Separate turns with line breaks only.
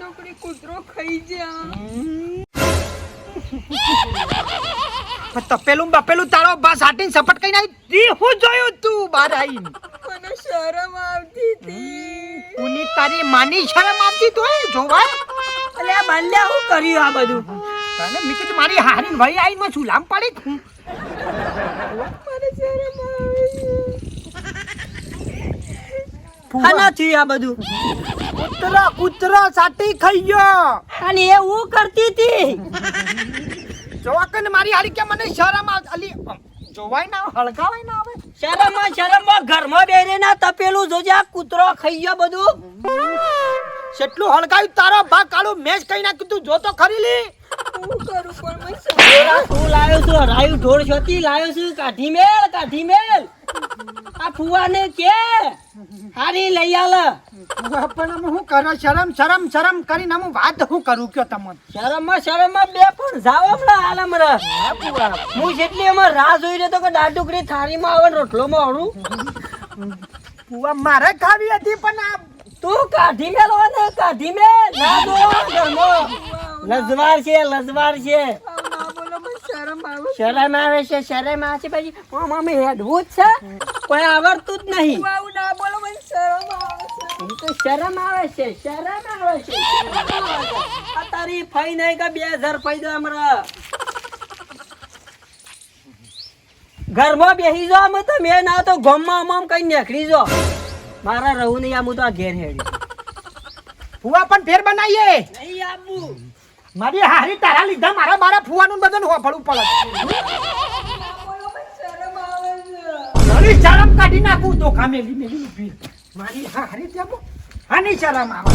નોકરી કૂતરો ખાઈ જા.
તપેલું બપેલું તારો બા સાટીને સપટ કઈ નાઈ હું જોયું તું બાર આઈને.
મને શરમ આવતી હતી.
ઉની તારી માની શરમ આવતી તો જોવા.
અલે આ બાલ્યા હું કર્યું આ બધું?
તને મી કીધું મારી હારીન વઈ આઈ માં સુલામ પડી.
મને શરમ આવે છે.
ખાના થયું આ બધું?
કૂતરો સાટી ખાઈ ગયો.
અને એ હું કરતી હતી.
જોવા કને મારી હારી કે મને શરમ આવે. અલી જોવાય ના હળગાવાય ના આવે.
શરમમાં ઘરમાં બેરે ના તપેલું જોજે આ કૂતરો ખાઈ ગયો બધું.
કેટલું હળગાવ્યું તારો ભા કાળું મેચ કઈ નાખ્યું તું જો તો ખરી લી.
હું કરું પણ મને
તું લાયો છું રાયુ ઢોળ છોતી લાયો છું કાઢી મેલ. આ ફુવાને કે હારી લઈ આલ.
પણ હું કરો શરમ કરીને હું વાત હું કરું કયો તમને.
શરમમાં બે પણ જાવ હમણાં આલમ રે. હું જેટલી અમાર રાહ જોઈ રહ્યો તો કે દાળ ઢોકળી થાળીમાં આવે ને રોટલોમાં આવડું.
પુવા મારે ખાવી હતી પણ આ
તું કાઢી મેલ ના દો ઘરમાં. લજવાર છે
ના બોલો મને શરમ આવે.
શરમ આવે છે પછી મમ્મી હેડવું જ છે કોઈ આવડતું જ નહીં.
આવું ના બોલો મને શરમ આવે છે.
એ તો શરમ આવે છે. આ તારી ફઈ નહીં કે 2000 ફઈ દો હમણાં. ઘરમાં બેસી જાઓ અમે તો મેં ના તો ગમમાં આમ કઈ નીકળી જાઓ. મારા રહું નહીં આમ તો આ ઘેર હેડી
ફુવા પણ ફેર બનાવીએ.
નહીં આવું.
મારી હારી તારા લીધા મારા ફુવાનું બધું હોફળવું પડે.
ના બોલો મને શરમ આવે છે.
મારી શરમ કાઢી નાખું તો કામે મેલી ઊભી. મારી હારી ત્યાં આની શરમ આવે.